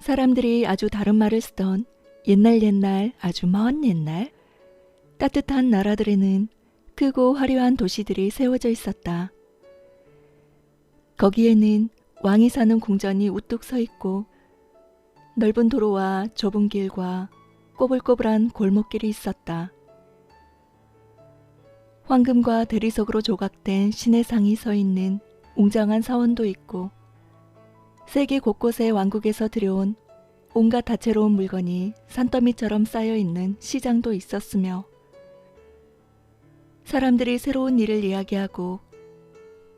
사람들이 아주 다른 말을 쓰던 옛날 아주 먼 옛날 따뜻한 나라들에는 크고 화려한 도시들이 세워져 있었다. 거기에는 왕이 사는 궁전이 우뚝 서 있고 넓은 도로와 좁은 길과 꼬불꼬불한 골목길이 있었다. 황금과 대리석으로 조각된 신의 상이 서 있는 웅장한 사원도 있고 세계 곳곳의 왕국에서 들여온 온갖 다채로운 물건이 산더미처럼 쌓여있는 시장도 있었으며 사람들이 새로운 일을 이야기하고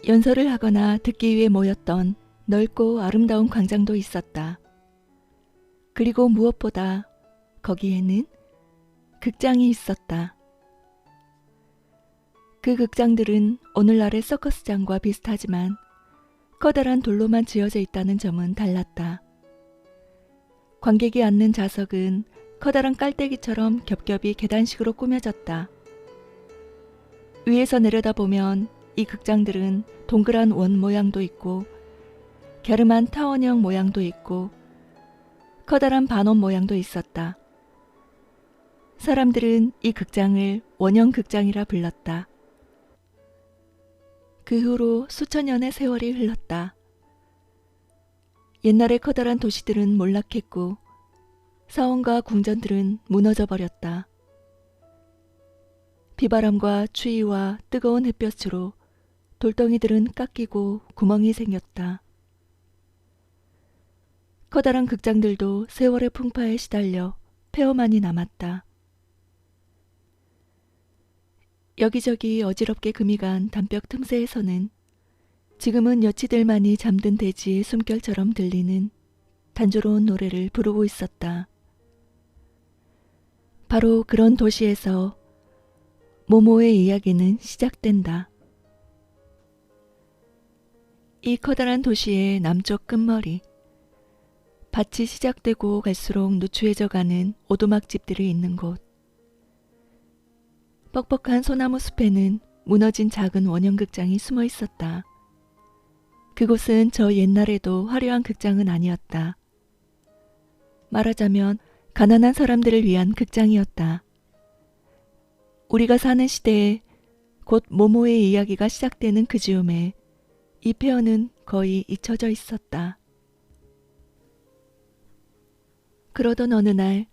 연설을 하거나 듣기 위해 모였던 넓고 아름다운 광장도 있었다. 그리고 무엇보다 거기에는 극장이 있었다. 그 극장들은 오늘날의 서커스장과 비슷하지만 커다란 돌로만 지어져 있다는 점은 달랐다. 관객이 앉는 좌석은 커다란 깔때기처럼 겹겹이 계단식으로 꾸며졌다. 위에서 내려다보면 이 극장들은 동그란 원 모양도 있고 갸름한 타원형 모양도 있고 커다란 반원 모양도 있었다. 사람들은 이 극장을 원형 극장이라 불렀다. 그 후로 수천 년의 세월이 흘렀다. 옛날의 커다란 도시들은 몰락했고 사원과 궁전들은 무너져 버렸다. 비바람과 추위와 뜨거운 햇볕으로 돌덩이들은 깎이고 구멍이 생겼다. 커다란 극장들도 세월의 풍파에 시달려 폐허만이 남았다. 여기저기 어지럽게 금이 간 담벼 틈새에서는 지금은 여치들만이 잠든 대지의 숨결처럼 들리는 단조로운 노래를 부르고 있었다. 바로 그런 도시에서 모모의 이야기는 시작된다. 이 커다란 도시의 남쪽 끝머리, 밭이 시작되고 갈수록 누추해져가는 오두막집들이 있는 곳. 뻑뻑한 소나무 숲에는 무너진 작은 원형 극장이 숨어 있었다. 그곳은 저 옛날에도 화려한 극장은 아니었다. 말하자면 가난한 사람들을 위한 극장이었다. 우리가 사는 시대에 곧 모모의 이야기가 시작되는 그 즈음에 이 폐허는 거의 잊혀져 있었다. 그러던 어느 날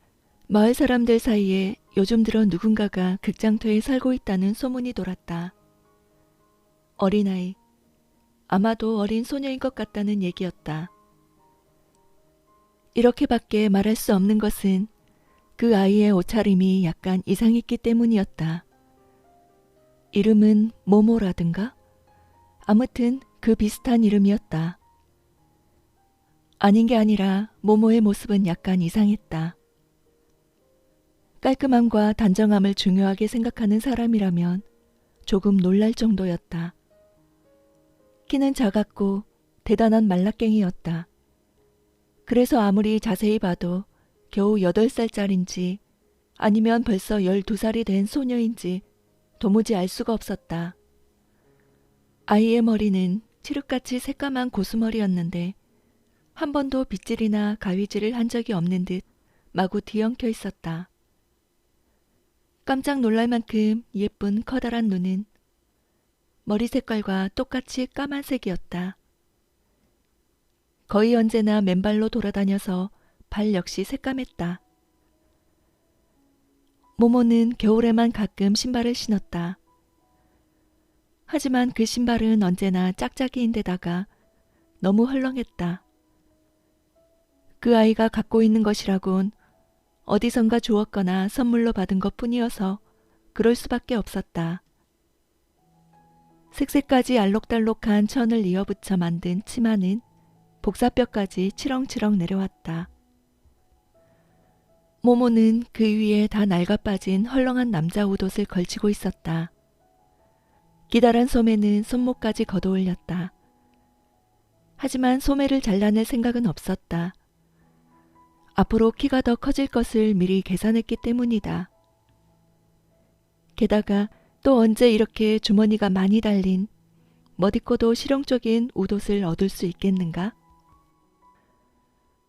마을 사람들 사이에 요즘 들어 누군가가 극장터에 살고 있다는 소문이 돌았다. 어린아이, 아마도 어린 소녀인 것 같다는 얘기였다. 이렇게밖에 말할 수 없는 것은 그 아이의 옷차림이 약간 이상했기 때문이었다. 이름은 모모라든가? 아무튼 그 비슷한 이름이었다. 아닌 게 아니라 모모의 모습은 약간 이상했다. 깔끔함과 단정함을 중요하게 생각하는 사람이라면 조금 놀랄 정도였다. 키는 작았고 대단한 말라깽이였다. 그래서 아무리 자세히 봐도 겨우 8살짜린지 아니면 벌써 12살이 된 소녀인지 도무지 알 수가 없었다. 아이의 머리는 칠흑같이 새까만 고수머리였는데 한 번도 빗질이나 가위질을 한 적이 없는 듯 마구 뒤엉켜 있었다. 깜짝 놀랄 만큼 예쁜 커다란 눈은 머리 색깔과 똑같이 까만색이었다. 거의 언제나 맨발로 돌아다녀서 발 역시 새까맸다. 모모는 겨울에만 가끔 신발을 신었다. 하지만 그 신발은 언제나 짝짝이인데다가 너무 헐렁했다. 그 아이가 갖고 있는 것이라곤 어디선가 주었거나 선물로 받은 것뿐이어서 그럴 수밖에 없었다. 색색까지 알록달록한 천을 이어붙여 만든 치마는 복사뼈까지 치렁치렁 내려왔다. 모모는 그 위에 다 낡아빠진 헐렁한 남자 옷옷을 걸치고 있었다. 기다란 소매는 손목까지 걷어올렸다. 하지만 소매를 잘라낼 생각은 없었다. 앞으로 키가 더 커질 것을 미리 계산했기 때문이다. 게다가 또 언제 이렇게 주머니가 많이 달린 멋있고도 실용적인 웃옷을 얻을 수 있겠는가?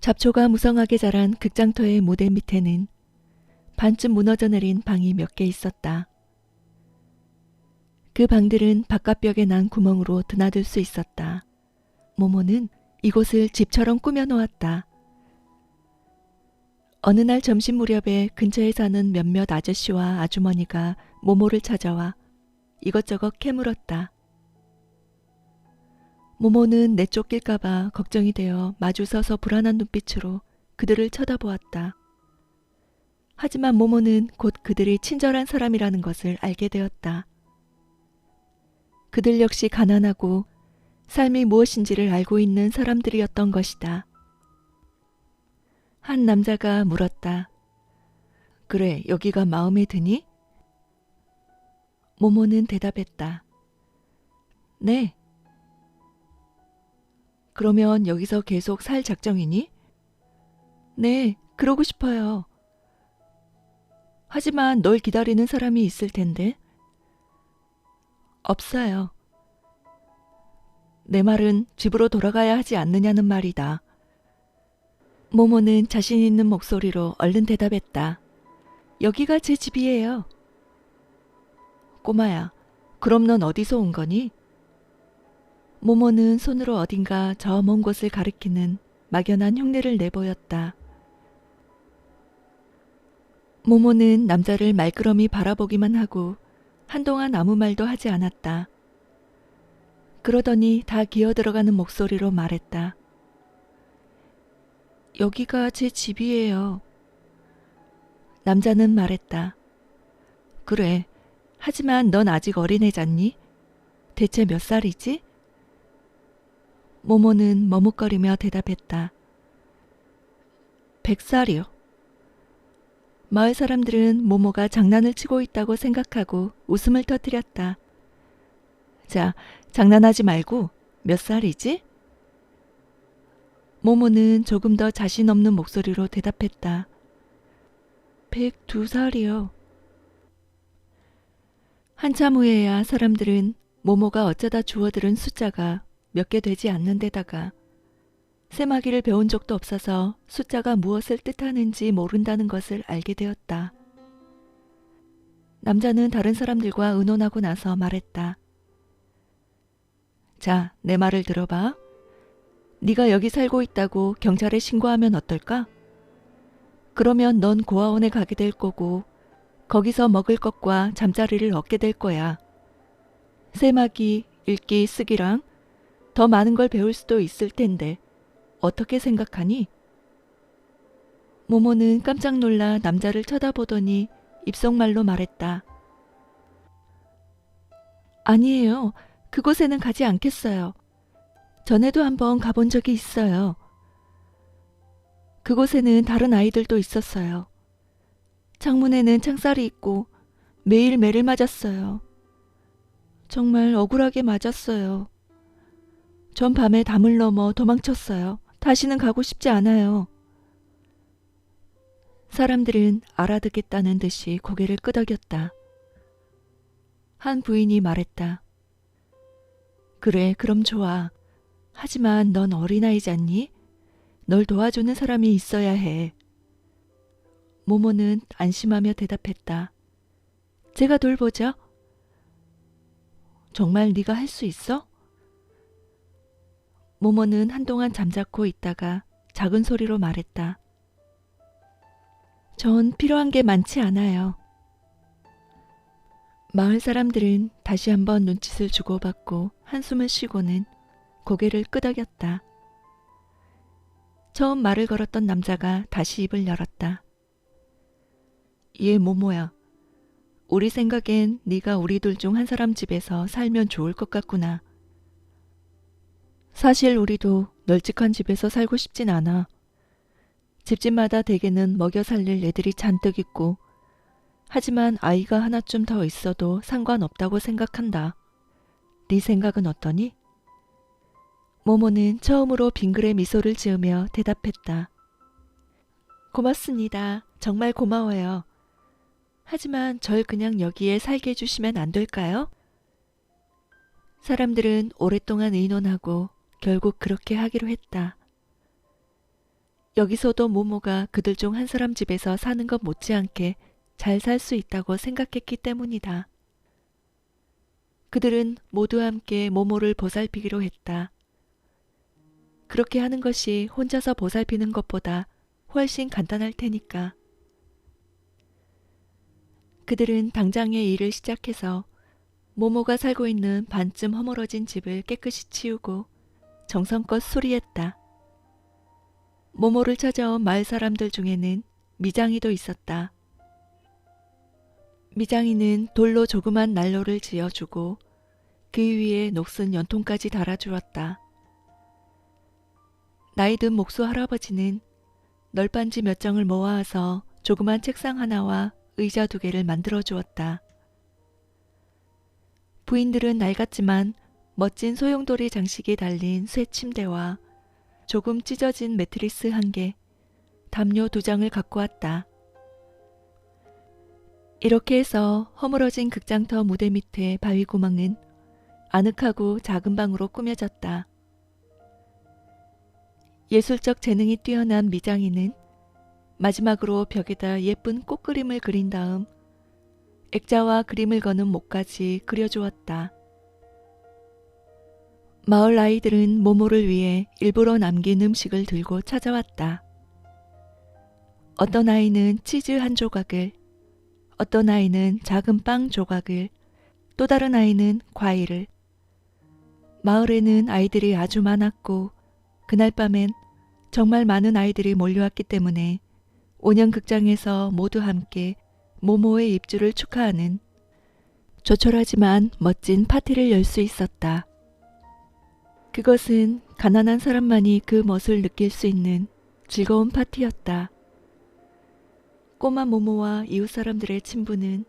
잡초가 무성하게 자란 극장터의 무대 밑에는 반쯤 무너져 내린 방이 몇 개 있었다. 그 방들은 바깥벽에 난 구멍으로 드나들 수 있었다. 모모는 이곳을 집처럼 꾸며놓았다. 어느 날 점심 무렵에 근처에 사는 몇몇 아저씨와 아주머니가 모모를 찾아와 이것저것 캐물었다. 모모는 내쫓길까봐 걱정이 되어 마주서서 불안한 눈빛으로 그들을 쳐다보았다. 하지만 모모는 곧 그들이 친절한 사람이라는 것을 알게 되었다. 그들 역시 가난하고 삶이 무엇인지를 알고 있는 사람들이었던 것이다. 한 남자가 물었다. 그래, 여기가 마음에 드니? 모모는 대답했다. 네. 그러면 여기서 계속 살 작정이니? 네, 그러고 싶어요. 하지만 널 기다리는 사람이 있을 텐데. 없어요. 내 말은 집으로 돌아가야 하지 않느냐는 말이다. 모모는 자신 있는 목소리로 얼른 대답했다. 여기가 제 집이에요. 꼬마야, 그럼 넌 어디서 온 거니? 모모는 손으로 어딘가 저 먼 곳을 가리키는 막연한 흉내를 내보였다. 모모는 남자를 말끄러미 바라보기만 하고 한동안 아무 말도 하지 않았다. 그러더니 다 기어들어가는 목소리로 말했다. 여기가 제 집이에요. 남자는 말했다. 그래, 하지만 넌 아직 어린애잖니? 대체 몇 살이지? 모모는 머뭇거리며 대답했다. 100살이요. 마을 사람들은 모모가 장난을 치고 있다고 생각하고 웃음을 터뜨렸다. 자, 장난하지 말고 몇 살이지? 모모는 조금 더 자신 없는 목소리로 대답했다. 102살이요. 한참 후에야 사람들은 모모가 어쩌다 주워들은 숫자가 몇 개 되지 않는 데다가 세마기를 배운 적도 없어서 숫자가 무엇을 뜻하는지 모른다는 것을 알게 되었다. 남자는 다른 사람들과 의논하고 나서 말했다. 자, 내 말을 들어봐. 네가 여기 살고 있다고 경찰에 신고하면 어떨까? 그러면 넌 고아원에 가게 될 거고 거기서 먹을 것과 잠자리를 얻게 될 거야. 세마기, 읽기, 쓰기랑 더 많은 걸 배울 수도 있을 텐데 어떻게 생각하니? 모모는 깜짝 놀라 남자를 쳐다보더니 입속말로 말했다. 아니에요. 그곳에는 가지 않겠어요. 전에도 한번 가본 적이 있어요. 그곳에는 다른 아이들도 있었어요. 창문에는 창살이 있고 매일 매를 맞았어요. 정말 억울하게 맞았어요. 전 밤에 담을 넘어 도망쳤어요. 다시는 가고 싶지 않아요. 사람들은 알아듣겠다는 듯이 고개를 끄덕였다. 한 부인이 말했다. 그래, 그럼 좋아. 하지만 넌 어린아이잖니? 널 도와주는 사람이 있어야 해. 모모는 안심하며 대답했다. 제가 돌보죠. 정말 네가 할 수 있어? 모모는 한동안 잠자코 있다가 작은 소리로 말했다. 전 필요한 게 많지 않아요. 마을 사람들은 다시 한번 눈짓을 주고받고 한숨을 쉬고는 고개를 끄덕였다. 처음 말을 걸었던 남자가 다시 입을 열었다. 얘 모모야. 우리 생각엔 네가 우리 둘 중 한 사람 집에서 살면 좋을 것 같구나. 사실 우리도 널찍한 집에서 살고 싶진 않아. 집집마다 대개는 먹여 살릴 애들이 잔뜩 있고 하지만 아이가 하나쯤 더 있어도 상관없다고 생각한다. 네 생각은 어떠니? 모모는 처음으로 빙그레 미소를 지으며 대답했다. 고맙습니다. 정말 고마워요. 하지만 절 그냥 여기에 살게 해주시면 안 될까요? 사람들은 오랫동안 의논하고 결국 그렇게 하기로 했다. 여기서도 모모가 그들 중 한 사람 집에서 사는 것 못지않게 잘 살 수 있다고 생각했기 때문이다. 그들은 모두 함께 모모를 보살피기로 했다. 그렇게 하는 것이 혼자서 보살피는 것보다 훨씬 간단할 테니까. 그들은 당장에 일을 시작해서 모모가 살고 있는 반쯤 허물어진 집을 깨끗이 치우고 정성껏 수리했다. 모모를 찾아온 마을 사람들 중에는 미장이도 있었다. 미장이는 돌로 조그만 난로를 지어주고 그 위에 녹슨 연통까지 달아주었다. 나이든 목수 할아버지는 널빤지 몇 장을 모아서 조그만 책상 하나와 의자 2개를 만들어 주었다. 부인들은 낡았지만 멋진 소용돌이 장식이 달린 쇠 침대와 조금 찢어진 매트리스 1개, 담요 2장을 갖고 왔다. 이렇게 해서 허물어진 극장터 무대 밑에 바위구멍은 아늑하고 작은 방으로 꾸며졌다. 예술적 재능이 뛰어난 미장이는 마지막으로 벽에다 예쁜 꽃그림을 그린 다음 액자와 그림을 거는 목까지 그려주었다. 마을 아이들은 모모를 위해 일부러 남긴 음식을 들고 찾아왔다. 어떤 아이는 치즈 1조각을, 어떤 아이는 작은 빵 조각을, 또 다른 아이는 과일을. 마을에는 아이들이 아주 많았고 그날 밤엔 정말 많은 아이들이 몰려왔기 때문에 온영극장에서 모두 함께 모모의 입주를 축하하는 조촐하지만 멋진 파티를 열 수 있었다. 그것은 가난한 사람만이 그 멋을 느낄 수 있는 즐거운 파티였다. 꼬마 모모와 이웃 사람들의 친분은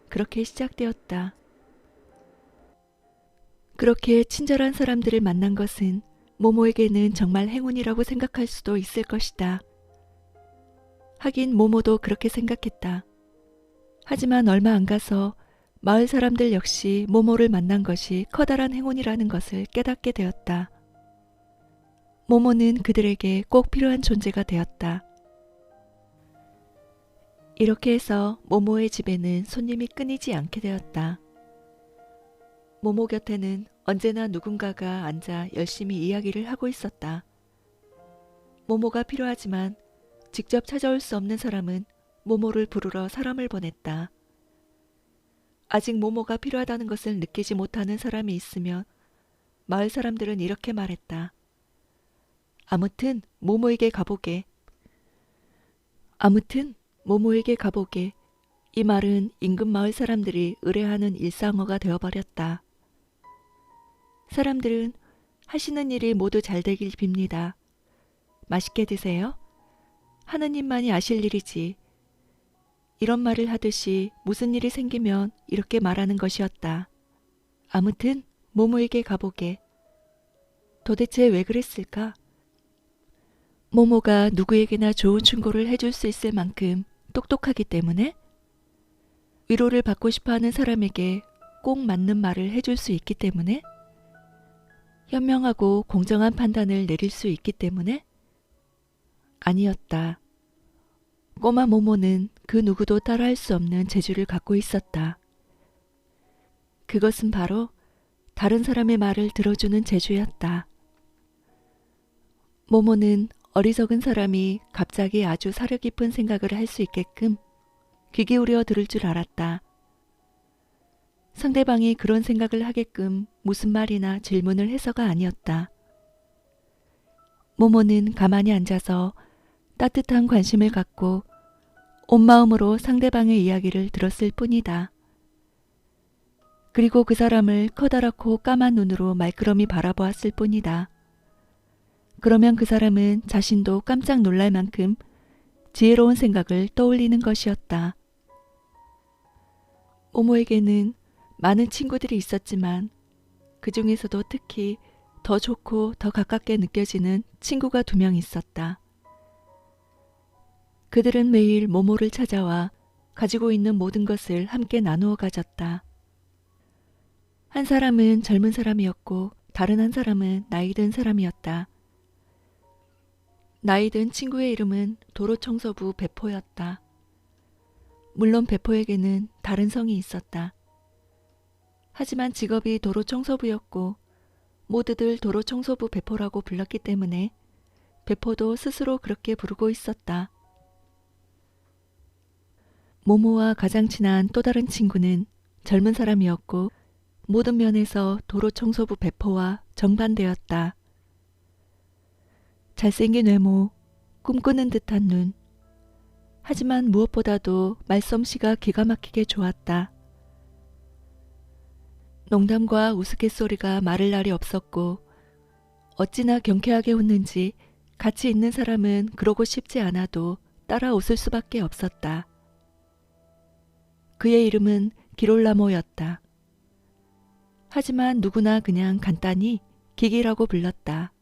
그렇게 시작되었다. 그렇게 친절한 사람들을 만난 것은 모모에게는 정말 행운이라고 생각할 수도 있을 것이다. 하긴 모모도 그렇게 생각했다. 하지만 얼마 안 가서 마을 사람들 역시 모모를 만난 것이 커다란 행운이라는 것을 깨닫게 되었다. 모모는 그들에게 꼭 필요한 존재가 되었다. 이렇게 해서 모모의 집에는 손님이 끊이지 않게 되었다. 모모 곁에는 언제나 누군가가 앉아 열심히 이야기를 하고 있었다. 모모가 필요하지만 직접 찾아올 수 없는 사람은 모모를 부르러 사람을 보냈다. 아직 모모가 필요하다는 것을 느끼지 못하는 사람이 있으면 마을 사람들은 이렇게 말했다. 아무튼 모모에게 가보게. 이 말은 인근 마을 사람들이 의뢰하는 일상어가 되어버렸다. 사람들은 하시는 일이 모두 잘 되길 빕니다. 맛있게 드세요. 하느님만이 아실 일이지. 이런 말을 하듯이 무슨 일이 생기면 이렇게 말하는 것이었다. 아무튼 모모에게 가보게. 도대체 왜 그랬을까? 모모가 누구에게나 좋은 충고를 해줄 수 있을 만큼 똑똑하기 때문에? 위로를 받고 싶어하는 사람에게 꼭 맞는 말을 해줄 수 있기 때문에? 현명하고 공정한 판단을 내릴 수 있기 때문에? 아니었다. 꼬마 모모는 그 누구도 따라할 수 없는 재주를 갖고 있었다. 그것은 바로 다른 사람의 말을 들어주는 재주였다. 모모는 어리석은 사람이 갑자기 아주 사려 깊은 생각을 할 수 있게끔 귀 기울여 들을 줄 알았다. 상대방이 그런 생각을 하게끔 무슨 말이나 질문을 해서가 아니었다. 모모는 가만히 앉아서 따뜻한 관심을 갖고 온 마음으로 상대방의 이야기를 들었을 뿐이다. 그리고 그 사람을 커다랗고 까만 눈으로 말끄러미 바라보았을 뿐이다. 그러면 그 사람은 자신도 깜짝 놀랄 만큼 지혜로운 생각을 떠올리는 것이었다. 모모에게는 많은 친구들이 있었지만 그 중에서도 특히 더 좋고 더 가깝게 느껴지는 친구가 2명 있었다. 그들은 매일 모모를 찾아와 가지고 있는 모든 것을 함께 나누어 가졌다. 한 사람은 젊은 사람이었고 다른 한 사람은 나이 든 사람이었다. 나이 든 친구의 이름은 도로청소부 배포였다. 물론 배포에게는 다른 성이 있었다. 하지만 직업이 도로청소부였고 모두들 도로청소부 배포라고 불렀기 때문에 배포도 스스로 그렇게 부르고 있었다. 모모와 가장 친한 또 다른 친구는 젊은 사람이었고 모든 면에서 도로청소부 배포와 정반대였다. 잘생긴 외모, 꿈꾸는 듯한 눈. 하지만 무엇보다도 말솜씨가 기가 막히게 좋았다. 농담과 우스갯소리가 마를 날이 없었고 어찌나 경쾌하게 웃는지 같이 있는 사람은 그러고 싶지 않아도 따라 웃을 수밖에 없었다. 그의 이름은 기롤라모였다. 하지만 누구나 그냥 간단히 기기라고 불렀다.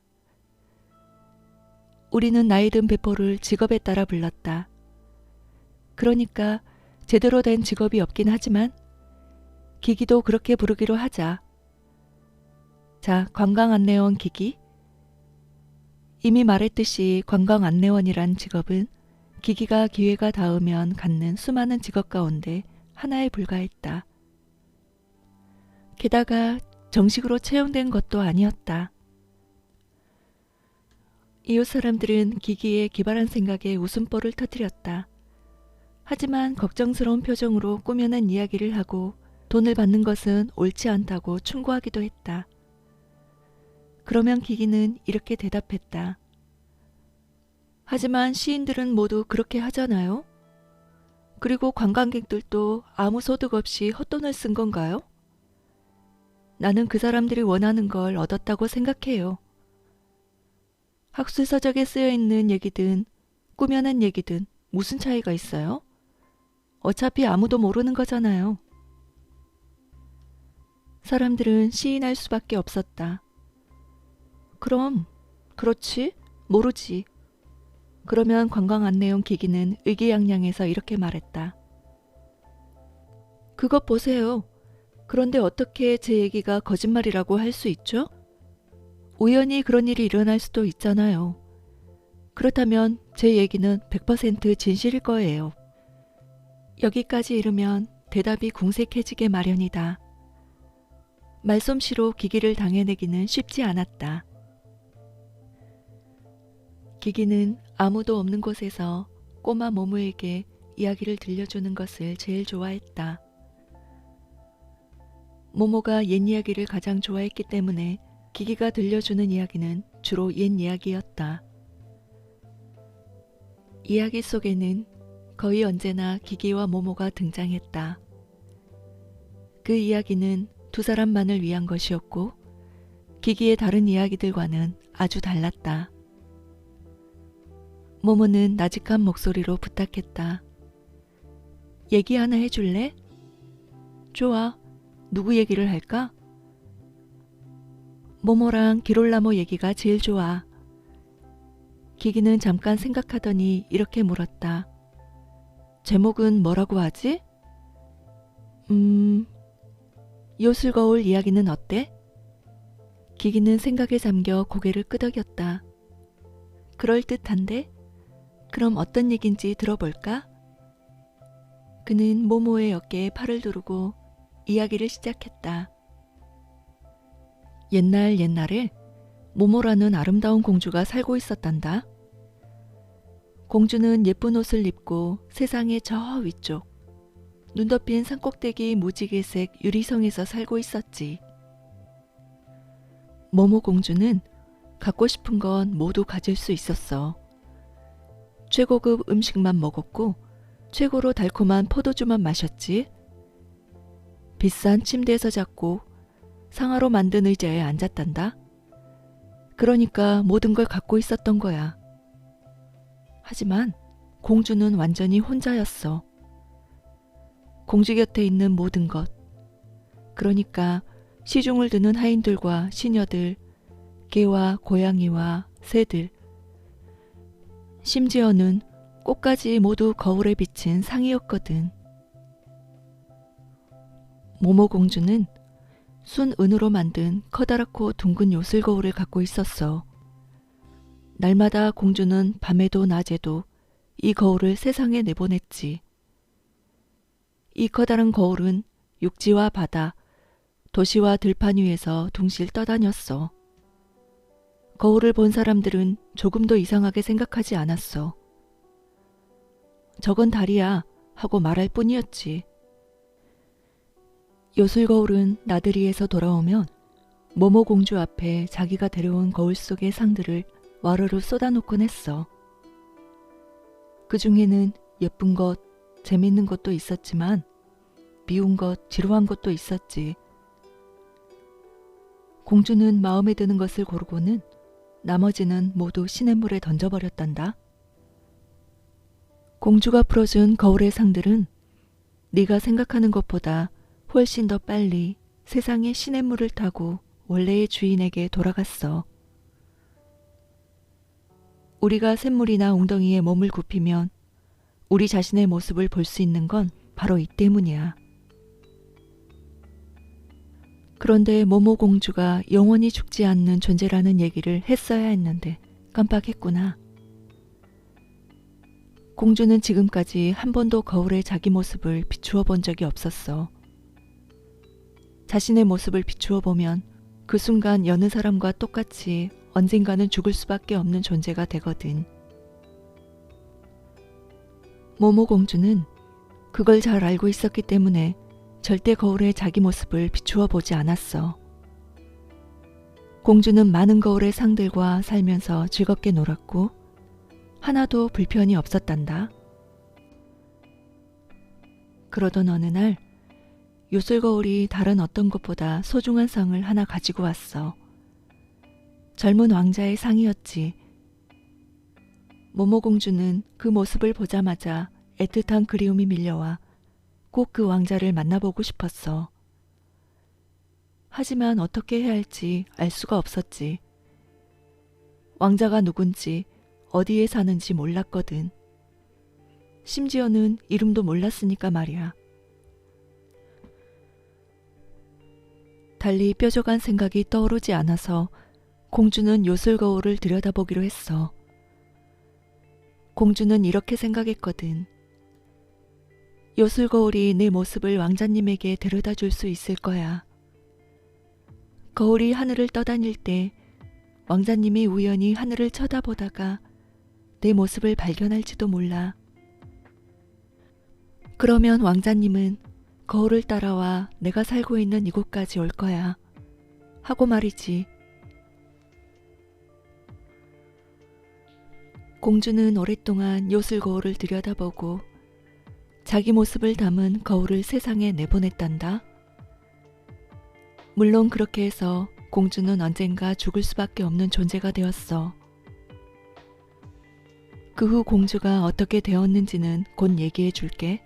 우리는 나이든 배포를 직업에 따라 불렀다. 그러니까 제대로 된 직업이 없긴 하지만 기기도 그렇게 부르기로 하자. 자, 관광안내원 기기. 이미 말했듯이 관광안내원이란 직업은 기기가 기회가 닿으면 갖는 수많은 직업 가운데 하나에 불과했다. 게다가 정식으로 채용된 것도 아니었다. 이웃 사람들은 기기의 기발한 생각에 웃음보를 터뜨렸다. 하지만 걱정스러운 표정으로 꾸며낸 이야기를 하고 돈을 받는 것은 옳지 않다고 충고하기도 했다. 그러면 기기는 이렇게 대답했다. 하지만 시인들은 모두 그렇게 하잖아요. 그리고 관광객들도 아무 소득 없이 헛돈을 쓴 건가요? 나는 그 사람들이 원하는 걸 얻었다고 생각해요. 학술서적에 쓰여 있는 얘기든 꾸며낸 얘기든 무슨 차이가 있어요? 어차피 아무도 모르는 거잖아요. 사람들은 시인할 수밖에 없었다. 그럼, 그렇지, 모르지. 그러면 관광안내용 기기는 의기양양해서 이렇게 말했다. 그것 보세요. 그런데 어떻게 제 얘기가 거짓말이라고 할 수 있죠? 우연히 그런 일이 일어날 수도 있잖아요. 그렇다면 제 얘기는 100% 진실일 거예요. 여기까지 이르면 대답이 궁색해지게 마련이다. 말솜씨로 기기를 당해내기는 쉽지 않았다. 기기는 아무도 없는 곳에서 꼬마 모모에게 이야기를 들려주는 것을 제일 좋아했다. 모모가 옛 이야기를 가장 좋아했기 때문에 기기가 들려주는 이야기는 주로 옛 이야기였다. 이야기 속에는 거의 언제나 기기와 모모가 등장했다. 그 이야기는 두 사람만을 위한 것이었고 기기의 다른 이야기들과는 아주 달랐다. 모모는 나직한 목소리로 부탁했다. 얘기 하나 해줄래? 좋아. 누구 얘기를 할까? 모모랑 기롤라모 얘기가 제일 좋아. 기기는 잠깐 생각하더니 이렇게 물었다. 제목은 뭐라고 하지? 요술거울 이야기는 어때? 기기는 생각에 잠겨 고개를 끄덕였다. 그럴듯한데? 그럼 어떤 얘긴지 들어볼까? 그는 모모의 어깨에 팔을 두르고 이야기를 시작했다. 옛날에 모모라는 아름다운 공주가 살고 있었단다. 공주는 예쁜 옷을 입고 세상의 저 위쪽 눈 덮인 산꼭대기 무지개색 유리성에서 살고 있었지. 모모 공주는 갖고 싶은 건 모두 가질 수 있었어. 최고급 음식만 먹었고 최고로 달콤한 포도주만 마셨지. 비싼 침대에서 잤고 상아로 만든 의자에 앉았단다. 그러니까 모든 걸 갖고 있었던 거야. 하지만 공주는 완전히 혼자였어. 공주 곁에 있는 모든 것, 그러니까 시중을 드는 하인들과 시녀들, 개와 고양이와 새들, 심지어는 꽃까지 모두 거울에 비친 상이었거든. 모모공주는 순은으로 만든 커다랗고 둥근 요술 거울을 갖고 있었어. 날마다 공주는 밤에도 낮에도 이 거울을 세상에 내보냈지. 이 커다란 거울은 육지와 바다, 도시와 들판 위에서 둥실 떠다녔어. 거울을 본 사람들은 조금도 이상하게 생각하지 않았어. 저건 달이야 하고 말할 뿐이었지. 요술거울은 나들이에서 돌아오면 모모공주 앞에 자기가 데려온 거울 속의 상들을 와르르 쏟아놓곤 했어. 그 중에는 예쁜 것, 재밌는 것도 있었지만 미운 것, 지루한 것도 있었지. 공주는 마음에 드는 것을 고르고는 나머지는 모두 시냇물에 던져버렸단다. 공주가 풀어준 거울의 상들은 네가 생각하는 것보다 훨씬 더 빨리 세상의 시냇물을 타고 원래의 주인에게 돌아갔어. 우리가 샘물이나 웅덩이에 몸을 굽히면 우리 자신의 모습을 볼 수 있는 건 바로 이 때문이야. 그런데 모모공주가 영원히 죽지 않는 존재라는 얘기를 했어야 했는데 깜빡했구나. 공주는 지금까지 한 번도 거울에 자기 모습을 비추어 본 적이 없었어. 자신의 모습을 비추어 보면 그 순간 여느 사람과 똑같이 언젠가는 죽을 수밖에 없는 존재가 되거든. 모모공주는 그걸 잘 알고 있었기 때문에 절대 거울에 자기 모습을 비추어 보지 않았어. 공주는 많은 거울의 상들과 살면서 즐겁게 놀았고 하나도 불편이 없었단다. 그러던 어느 날 요술거울이 다른 어떤 것보다 소중한 상을 하나 가지고 왔어. 젊은 왕자의 상이었지. 모모공주는 그 모습을 보자마자 애틋한 그리움이 밀려와 꼭 그 왕자를 만나보고 싶었어. 하지만 어떻게 해야 할지 알 수가 없었지. 왕자가 누군지 어디에 사는지 몰랐거든. 심지어는 이름도 몰랐으니까 말이야. 달리 뾰족한 생각이 떠오르지 않아서 공주는 요술거울을 들여다보기로 했어. 공주는 이렇게 생각했거든. 요술거울이 내 모습을 왕자님에게 데려다 줄 수 있을 거야. 거울이 하늘을 떠다닐 때 왕자님이 우연히 하늘을 쳐다보다가 내 모습을 발견할지도 몰라. 그러면 왕자님은 거울을 따라와 내가 살고 있는 이곳까지 올 거야. 하고 말이지. 공주는 오랫동안 요술거울을 들여다보고 자기 모습을 담은 거울을 세상에 내보냈단다. 물론 그렇게 해서 공주는 언젠가 죽을 수밖에 없는 존재가 되었어. 그 후 공주가 어떻게 되었는지는 곧 얘기해 줄게.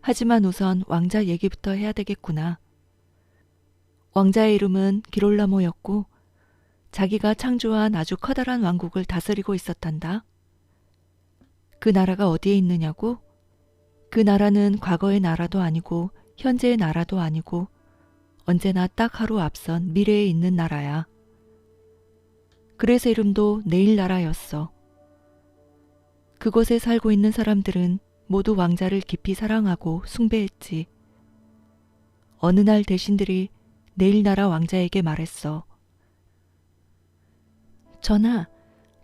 하지만 우선 왕자 얘기부터 해야 되겠구나. 왕자의 이름은 기롤라모였고 자기가 창조한 아주 커다란 왕국을 다스리고 있었단다. 그 나라가 어디에 있느냐고? 그 나라는 과거의 나라도 아니고 현재의 나라도 아니고 언제나 딱 하루 앞선 미래에 있는 나라야. 그래서 이름도 내일 나라였어. 그곳에 살고 있는 사람들은 모두 왕자를 깊이 사랑하고 숭배했지. 어느 날 대신들이 내일 나라 왕자에게 말했어. 전하,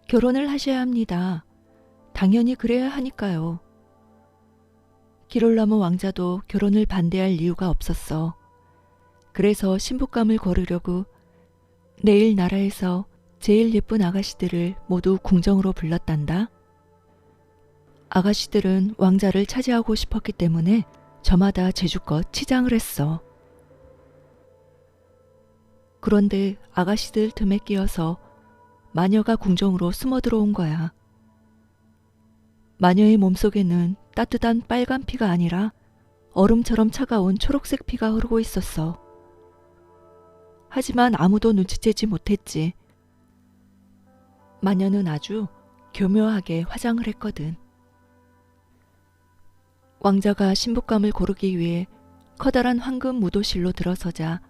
결혼을 하셔야 합니다. 당연히 그래야 하니까요. 기롤라모 왕자도 결혼을 반대할 이유가 없었어. 그래서 신부감을 거르려고 내일 나라에서 제일 예쁜 아가씨들을 모두 궁정으로 불렀단다. 아가씨들은 왕자를 차지하고 싶었기 때문에 저마다 제주껏 치장을 했어. 그런데 아가씨들 틈에 끼어서 마녀가 궁정으로 숨어 들어온 거야. 마녀의 몸속에는 따뜻한 빨간 피가 아니라 얼음처럼 차가운 초록색 피가 흐르고 있었어. 하지만 아무도 눈치채지 못했지. 마녀는 아주 교묘하게 화장을 했거든. 왕자가 신부감을 고르기 위해 커다란 황금 무도실로 들어서자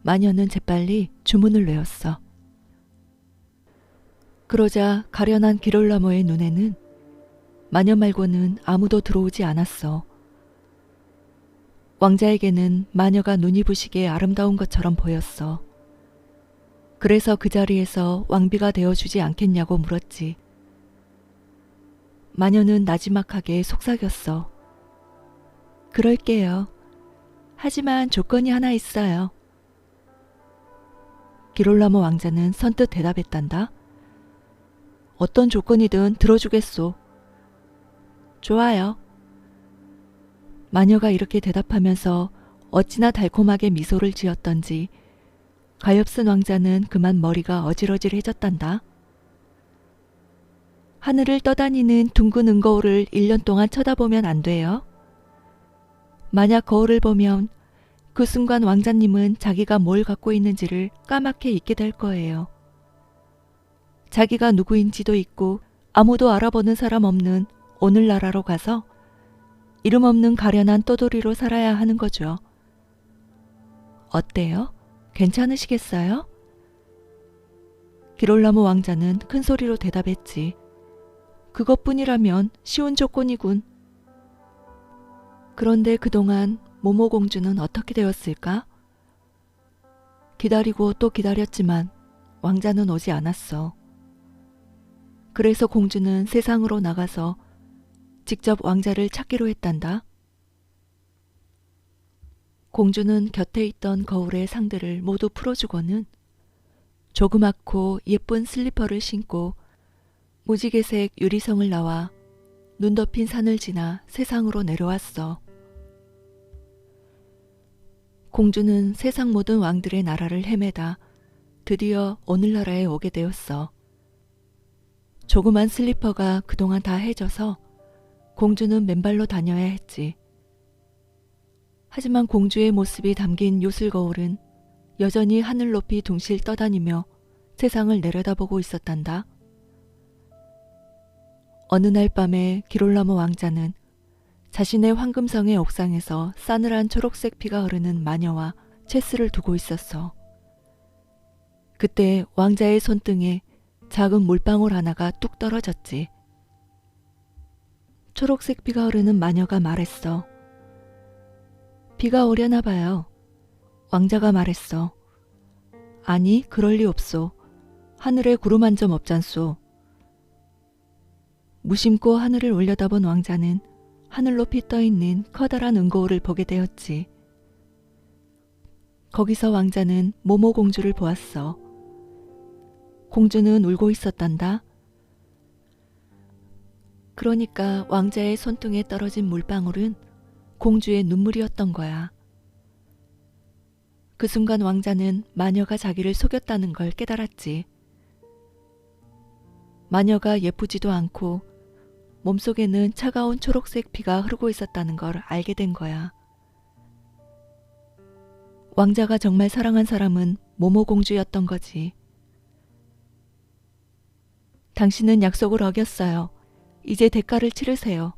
마녀는 재빨리 주문을 외웠어. 그러자 가련한 기롤라모의 눈에는 마녀 말고는 아무도 들어오지 않았어. 왕자에게는 마녀가 눈이 부시게 아름다운 것처럼 보였어. 그래서 그 자리에서 왕비가 되어주지 않겠냐고 물었지. 마녀는 나지막하게 속삭였어. 그럴게요. 하지만 조건이 하나 있어요. 기롤라모 왕자는 선뜻 대답했단다. 어떤 조건이든 들어주겠소. 좋아요. 마녀가 이렇게 대답하면서 어찌나 달콤하게 미소를 지었던지 가엾은 왕자는 그만 머리가 어질어질해졌단다. 하늘을 떠다니는 둥근 은거울을 1년 동안 쳐다보면 안 돼요. 만약 거울을 보면 그 순간 왕자님은 자기가 뭘 갖고 있는지를 까맣게 잊게 될 거예요. 자기가 누구인지도 잊고 아무도 알아보는 사람 없는 오늘나라로 가서 이름 없는 가련한 떠돌이로 살아야 하는 거죠. 어때요? 괜찮으시겠어요? 기롤라모 왕자는 큰 소리로 대답했지. 그것뿐이라면 쉬운 조건이군. 그런데 그동안 모모공주는 어떻게 되었을까? 기다리고 또 기다렸지만 왕자는 오지 않았어. 그래서 공주는 세상으로 나가서 직접 왕자를 찾기로 했단다. 공주는 곁에 있던 거울의 상들을 모두 풀어주고는 조그맣고 예쁜 슬리퍼를 신고 무지개색 유리성을 나와 눈 덮인 산을 지나 세상으로 내려왔어. 공주는 세상 모든 왕들의 나라를 헤매다 드디어 오늘나라에 오게 되었어. 조그만 슬리퍼가 그동안 다 해져서 공주는 맨발로 다녀야 했지. 하지만 공주의 모습이 담긴 요술거울은 여전히 하늘 높이 둥실 떠다니며 세상을 내려다보고 있었단다. 어느 날 밤에 기롤라모 왕자는 자신의 황금성의 옥상에서 싸늘한 초록색 피가 흐르는 마녀와 체스를 두고 있었어. 그때 왕자의 손등에 작은 물방울 하나가 뚝 떨어졌지. 초록색 피가 흐르는 마녀가 말했어. 비가 오려나 봐요. 왕자가 말했어. 아니, 그럴 리 없소. 하늘에 구름 한 점 없잖소. 무심코 하늘을 올려다본 왕자는 하늘 높이 떠있는 커다란 은거울을 보게 되었지. 거기서 왕자는 모모공주를 보았어. 공주는 울고 있었단다. 그러니까 왕자의 손등에 떨어진 물방울은 공주의 눈물이었던 거야. 그 순간 왕자는 마녀가 자기를 속였다는 걸 깨달았지. 마녀가 예쁘지도 않고 몸속에는 차가운 초록색 피가 흐르고 있었다는 걸 알게 된 거야. 왕자가 정말 사랑한 사람은 모모공주였던 거지. 당신은 약속을 어겼어요. 이제 대가를 치르세요.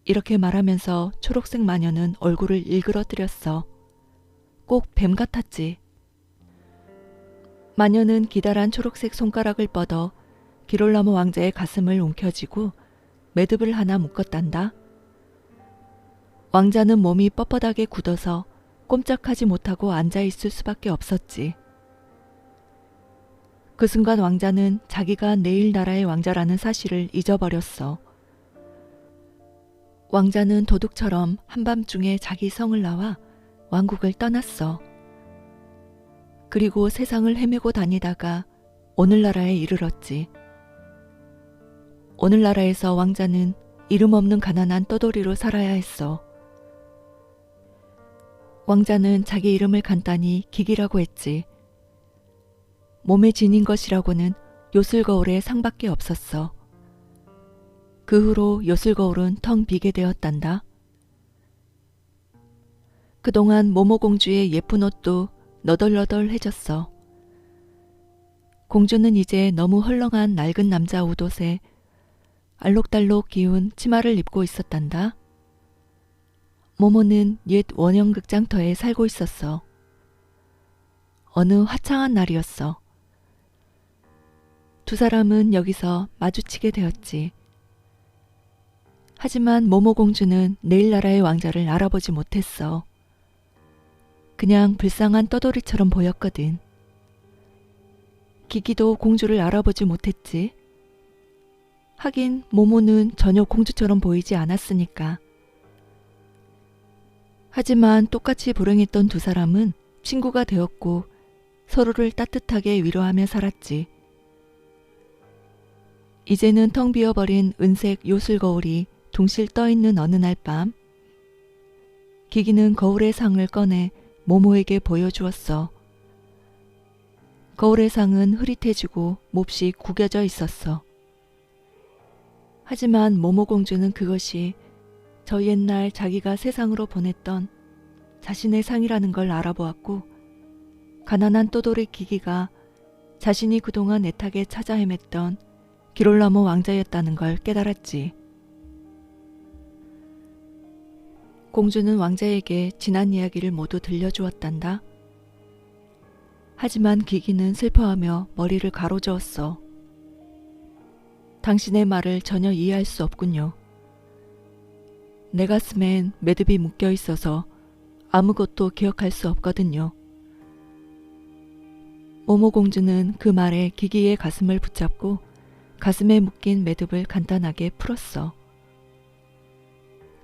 이렇게 말하면서 초록색 마녀는 얼굴을 일그러뜨렸어. 꼭 뱀 같았지. 마녀는 기다란 초록색 손가락을 뻗어 기롤라모 왕자의 가슴을 움켜쥐고 매듭을 하나 묶었단다. 왕자는 몸이 뻣뻣하게 굳어서 꼼짝하지 못하고 앉아있을 수밖에 없었지. 그 순간 왕자는 자기가 내일 나라의 왕자라는 사실을 잊어버렸어. 왕자는 도둑처럼 한밤중에 자기 성을 나와 왕국을 떠났어. 그리고 세상을 헤매고 다니다가 오늘나라에 이르렀지. 오늘나라에서 왕자는 이름 없는 가난한 떠돌이로 살아야 했어. 왕자는 자기 이름을 간단히 기기라고 했지. 몸에 지닌 것이라고는 요술거울에 상밖에 없었어. 그 후로 요술거울은 텅 비게 되었단다. 그동안 모모공주의 예쁜 옷도 너덜너덜해졌어. 공주는 이제 너무 헐렁한 낡은 남자 옷옷에 알록달록 기운 치마를 입고 있었단다. 모모는 옛 원형 극장터에 살고 있었어. 어느 화창한 날이었어. 두 사람은 여기서 마주치게 되었지. 하지만 모모공주는 네일나라의 왕자를 알아보지 못했어. 그냥 불쌍한 떠돌이처럼 보였거든. 기기도 공주를 알아보지 못했지. 하긴 모모는 전혀 공주처럼 보이지 않았으니까. 하지만 똑같이 불행했던 두 사람은 친구가 되었고 서로를 따뜻하게 위로하며 살았지. 이제는 텅 비어버린 은색 요술 거울이 둥실 떠있는 어느 날 밤, 기기는 거울의 상을 꺼내 모모에게 보여주었어. 거울의 상은 흐릿해지고 몹시 구겨져 있었어. 하지만 모모공주는 그것이 저 옛날 자기가 세상으로 보냈던 자신의 상이라는 걸 알아보았고, 가난한 또돌이 기기가 자신이 그동안 애타게 찾아 헤맸던 기롤라모 왕자였다는 걸 깨달았지. 공주는 왕자에게 지난 이야기를 모두 들려주었단다. 하지만 기기는 슬퍼하며 머리를 가로저었어. 당신의 말을 전혀 이해할 수 없군요. 내 가슴엔 매듭이 묶여 있어서 아무것도 기억할 수 없거든요. 모모공주는 그 말에 기기의 가슴을 붙잡고 가슴에 묶인 매듭을 간단하게 풀었어.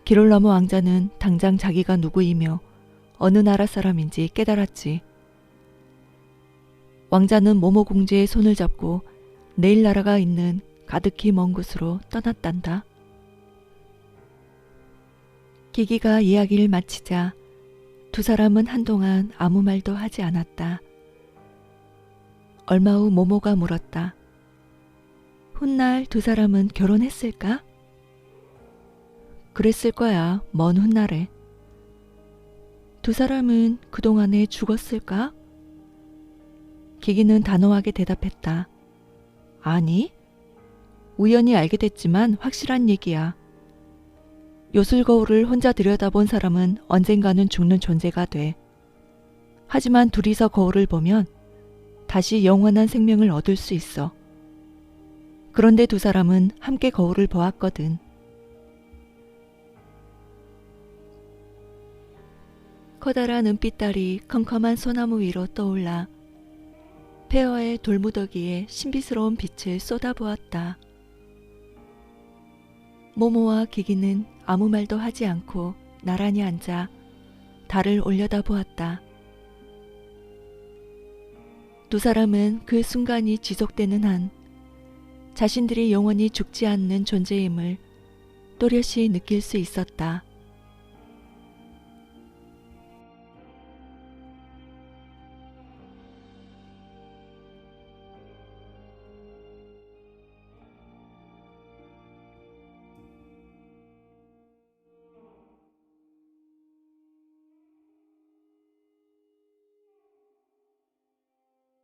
기롤라모 왕자는 당장 자기가 누구이며 어느 나라 사람인지 깨달았지. 왕자는 모모공주의 손을 잡고 네일나라가 있는 가득히 먼 곳으로 떠났단다. 기기가 이야기를 마치자 두 사람은 한동안 아무 말도 하지 않았다. 얼마 후 모모가 물었다. 훗날 두 사람은 결혼했을까? 그랬을 거야, 먼 훗날에. 두 사람은 그동안에 죽었을까? 기기는 단호하게 대답했다. 아니, 우연히 알게 됐지만 확실한 얘기야. 요술 거울을 혼자 들여다본 사람은 언젠가는 죽는 존재가 돼. 하지만 둘이서 거울을 보면 다시 영원한 생명을 얻을 수 있어. 그런데 두 사람은 함께 거울을 보았거든. 커다란 은빛달이 컴컴한 소나무 위로 떠올라 폐허의 돌무더기에 신비스러운 빛을 쏟아부었다. 모모와 기기는 아무 말도 하지 않고 나란히 앉아 달을 올려다보았다. 두 사람은 그 순간이 지속되는 한 자신들이 영원히 죽지 않는 존재임을 또렷이 느낄 수 있었다.